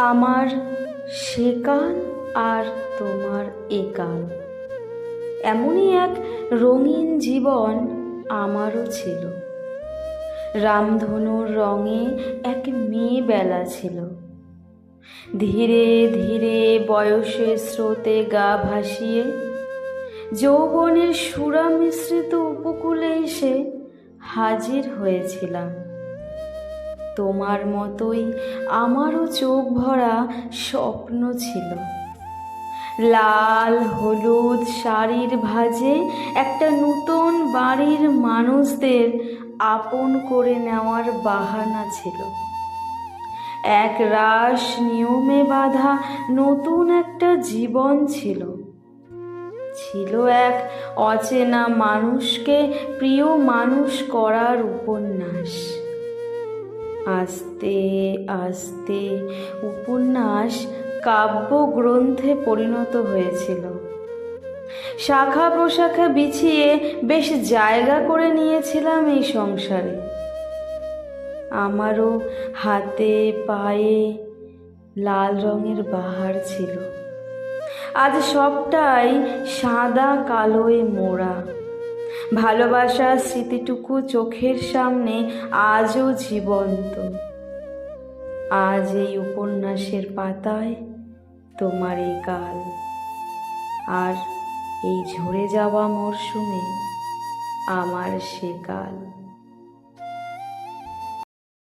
আমার সেকাল আর তোমার একাল, এমনই এক রঙিন জীবন আমারও ছিল। রামধনুর রঙে এক মেয়ে বেলা ছিল। ধীরে ধীরে বয়সের স্রোতে গা ভাসিয়ে যৌবনের সুরা মিশ্রিত উপকূলে এসে হাজির হয়েছিলাম। তোমার মতোই আমারও চোখ ভরা স্বপ্ন ছিল। লাল হলুদ শাড়ির ভাঁজে একটা নূতন বাড়ির মানুষদের আপন করে নেওয়ার বাহানা ছিল। এক রাস নিয়মে বাঁধা নতুন একটা জীবন ছিল। ছিল এক অচেনা মানুষকে প্রিয় মানুষ করার উপন্যাস। আস্তে আস্তে উপন্যাস কাব্যগ্রন্থে পরিণত হয়েছিল। শাখা প্রশাখা বিছিয়ে বেশ জায়গা করে নিয়েছিলাম এই সংসারে। আমারও হাতে পায়ে লাল রঙের বাহার ছিল। আজ সবটাই সাদা কালোয় মোড়া। ভালোবাসার স্মৃতিটুকু চোখের সামনে আজও জীবন্ত। আজ এই উপন্যাসের পাতায় তোমার এই কাল, আর এই ঝরে যাওয়া মরশুমে আমার সে কাল।